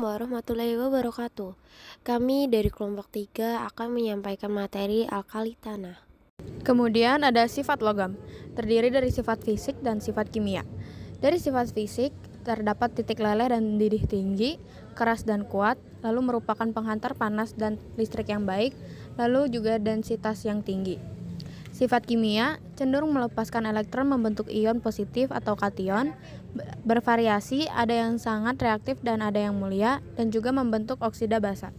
warahmatullahi wabarakatuh. Kami dari kelompok 3 akan menyampaikan materi alkali tanah. Kemudian ada sifat logam, terdiri dari sifat fisik dan sifat kimia. Dari sifat fisik, terdapat titik leleh dan didih tinggi, keras dan kuat, lalu merupakan penghantar panas dan listrik yang baik, lalu juga densitas yang tinggi. Sifat kimia cenderung melepaskan elektron membentuk ion positif atau kation, bervariasi, ada yang sangat reaktif dan ada yang mulia, dan juga membentuk oksida basa.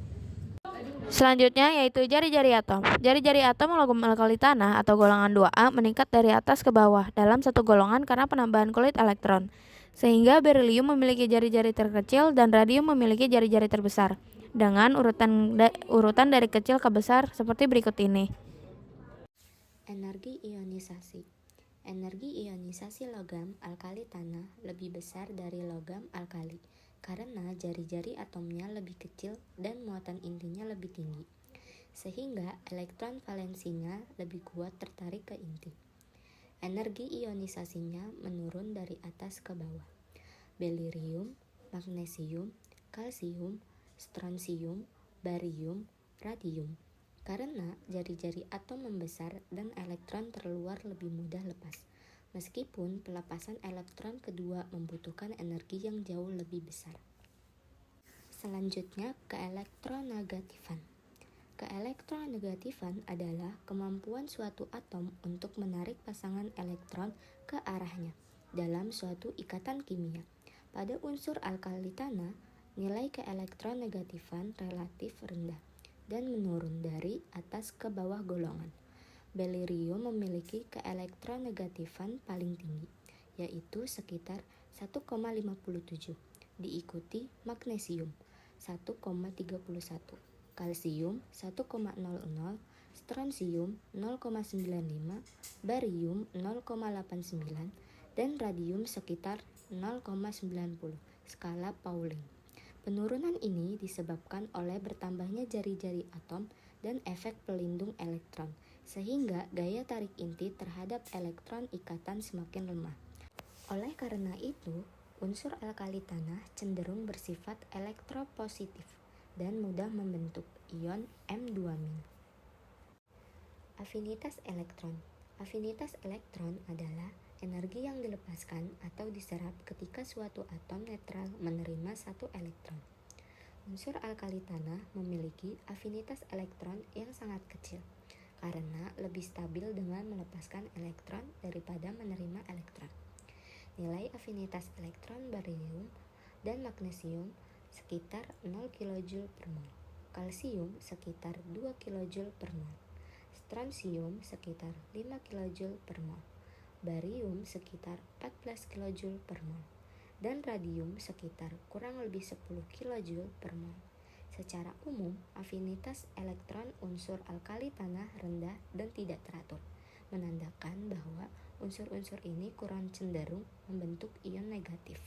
Selanjutnya yaitu jari-jari atom. Jari-jari atom logam alkali tanah atau golongan 2A meningkat dari atas ke bawah dalam satu golongan karena penambahan kulit elektron. Sehingga berilium memiliki jari-jari terkecil dan radium memiliki jari-jari terbesar dengan urutan dari kecil ke besar seperti berikut ini. Energi ionisasi. Energi ionisasi logam alkali tanah lebih besar dari logam alkali karena jari-jari atomnya lebih kecil dan muatan intinya lebih tinggi, sehingga elektron valensinya lebih kuat tertarik ke inti. Energi ionisasinya menurun dari atas ke bawah. Berilium, magnesium, kalsium, strontium, barium, radium. Karena jari-jari atom membesar dan elektron terluar lebih mudah lepas, meskipun pelepasan elektron kedua membutuhkan energi yang jauh lebih besar. Selanjutnya, keelektronegatifan. Keelektronegatifan adalah kemampuan suatu atom untuk menarik pasangan elektron ke arahnya dalam suatu ikatan kimia. Pada unsur alkali tanah, nilai keelektronegatifan relatif rendah dan menurun dari atas ke bawah golongan. Berilium memiliki keelektronegatifan paling tinggi, yaitu sekitar 1,57, diikuti magnesium 1,31, kalsium 1,00, strontium 0,95, barium 0,89, dan radium sekitar 0,90 skala Pauling. Penurunan ini disebabkan oleh bertambahnya jari-jari atom dan efek pelindung elektron, sehingga gaya tarik inti terhadap elektron ikatan semakin lemah. Oleh karena itu, unsur alkali tanah cenderung bersifat elektropositif dan mudah membentuk ion M2-. Afinitas elektron. Afinitas elektron adalah energi yang dilepaskan atau diserap ketika suatu atom netral menerima satu elektron. Unsur alkali tanah memiliki afinitas elektron yang sangat kecil karena lebih stabil dengan melepaskan elektron daripada menerima elektron. Nilai afinitas elektron barium dan magnesium sekitar 0 kJ per mol, kalsium sekitar 2 kJ per mol, strontium sekitar 5 kJ per mol, barium sekitar 14 kJ per mol, dan radium sekitar kurang lebih 10 kJ per mol. Secara umum, afinitas elektron unsur alkali tanah rendah dan tidak teratur, menandakan bahwa unsur-unsur ini kurang cenderung membentuk ion negatif.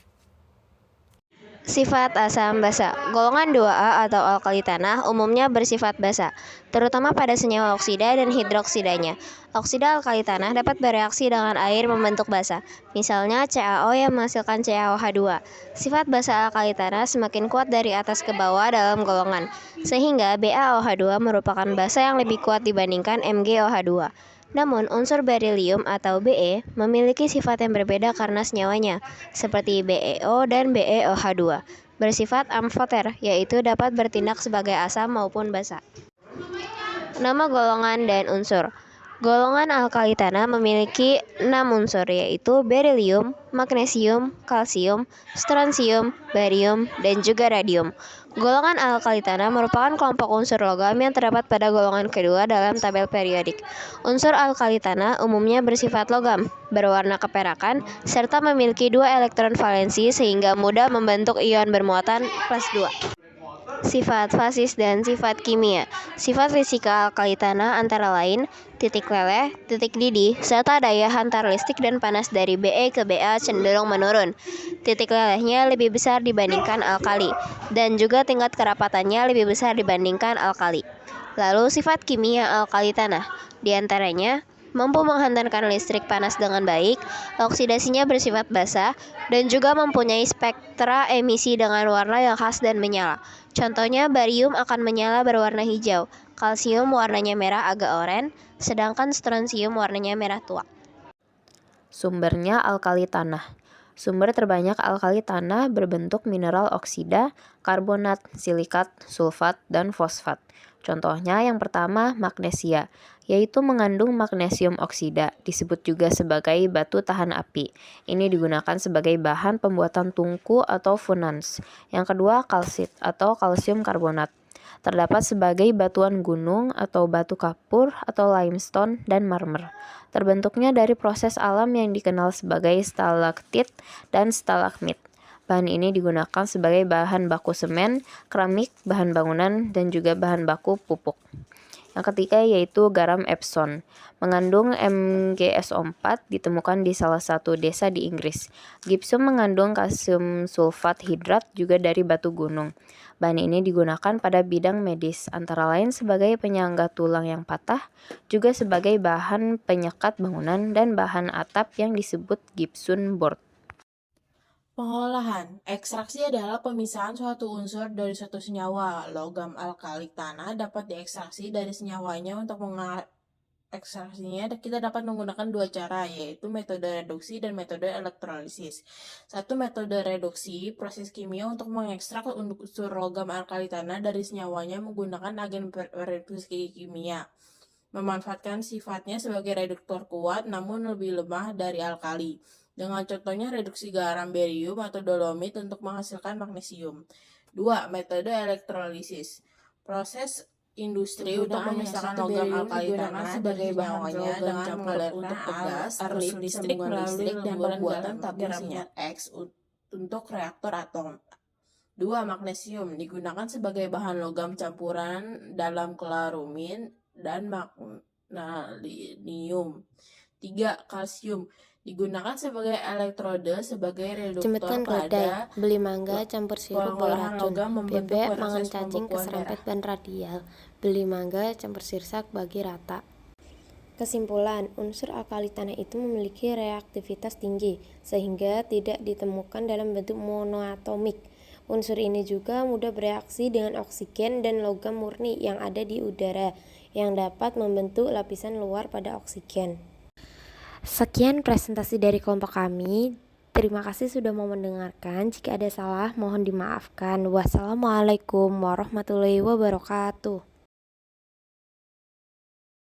Sifat asam basa. Golongan 2A atau alkali tanah umumnya bersifat basa, terutama pada senyawa oksida dan hidroksidanya. Oksida alkali tanah dapat bereaksi dengan air membentuk basa, misalnya CaO yang menghasilkan CaOH2. Sifat basa alkali tanah semakin kuat dari atas ke bawah dalam golongan, sehingga BaOH2 merupakan basa yang lebih kuat dibandingkan MgOH2. Namun, unsur berilium atau Be memiliki sifat yang berbeda karena senyawanya, seperti BeO dan BeOH2, bersifat amfoter, yaitu dapat bertindak sebagai asam maupun basa. Nama golongan dan unsur. Golongan alkali tanah memiliki 6 unsur, yaitu berilium, magnesium, kalsium, strontium, barium, dan juga radium. Golongan alkali tanah merupakan kelompok unsur logam yang terdapat pada golongan kedua dalam tabel periodik. Unsur alkali tanah umumnya bersifat logam, berwarna keperakan, serta memiliki 2 elektron valensi sehingga mudah membentuk ion bermuatan +2. Sifat fasis dan sifat kimia. Sifat fisika alkali tanah antara lain titik leleh, titik didih, serta daya hantar listrik dan panas dari Be ke Ba cenderung menurun. Titik lelehnya lebih besar dibandingkan alkali, dan juga tingkat kerapatannya lebih besar dibandingkan alkali. Lalu sifat kimia alkali tanah, di antaranya mampu menghantarkan listrik panas dengan baik, oksidasinya bersifat basa, dan juga mempunyai spektra emisi dengan warna yang khas dan menyala. Contohnya, barium akan menyala berwarna hijau, kalsium warnanya merah agak oranye, sedangkan strontium warnanya merah tua. Sumbernya alkali tanah. Sumber terbanyak alkali tanah berbentuk mineral oksida, karbonat, silikat, sulfat, dan fosfat. Contohnya yang pertama magnesia, yaitu mengandung magnesium oksida, disebut juga sebagai batu tahan api. Ini digunakan sebagai bahan pembuatan tungku atau funans. Yang kedua kalsit atau kalsium karbonat. Terdapat sebagai batuan gunung atau batu kapur atau limestone dan marmer. Terbentuknya dari proses alam yang dikenal sebagai stalaktit dan stalagmit. Bahan ini digunakan sebagai bahan baku semen, keramik, bahan bangunan, dan juga bahan baku pupuk. Yang ketiga yaitu garam Epsom, mengandung MgSO4, ditemukan di salah satu desa di Inggris. Gypsum mengandung kalsium sulfat hidrat juga dari batu gunung. Bahan ini digunakan pada bidang medis, antara lain sebagai penyangga tulang yang patah, juga sebagai bahan penyekat bangunan dan bahan atap yang disebut gypsum board. Pengolahan. Ekstraksi adalah pemisahan suatu unsur dari suatu senyawa. Logam alkali tanah dapat diekstraksi dari senyawanya. Untuk ekstraksinya kita dapat menggunakan dua cara, yaitu metode reduksi dan metode elektrolisis. Satu, metode reduksi, proses kimia untuk mengekstrak unsur logam alkali tanah dari senyawanya menggunakan agen reduksi kimia, memanfaatkan sifatnya sebagai reduktor kuat namun lebih lemah dari alkali. Dengan contohnya reduksi garam barium atau dolomit untuk menghasilkan magnesium. 2. Metode elektrolisis. Proses industri untuk memisahkan logam alkali tanah sebagai bahannya dengan mengalirkan arus listrik melalui dan pembuatan tabung sinyal X untuk reaktor atom. 2. Magnesium digunakan sebagai bahan logam campuran dalam kelarumin dan magnesium. 3. Kalsium digunakan sebagai elektrode sebagai reduktor Jembatan keledai, pada beli mangga campur sirup bawa pengolahan racun, logam membentuk bebek mangan proses cacing pembekuan keserempet darah. ban radial, beli mangga campur sirsak bagi rata. Kesimpulan, unsur alkali tanah itu memiliki reaktivitas tinggi, sehingga tidak ditemukan dalam bentuk monoatomik. Unsur ini juga mudah bereaksi dengan oksigen dan logam murni yang ada di udara, yang dapat membentuk lapisan luar pada oksigen. Sekian presentasi dari kelompok kami. Terima kasih sudah mau mendengarkan. Jika ada salah, mohon dimaafkan. Wassalamualaikum warahmatullahi wabarakatuh.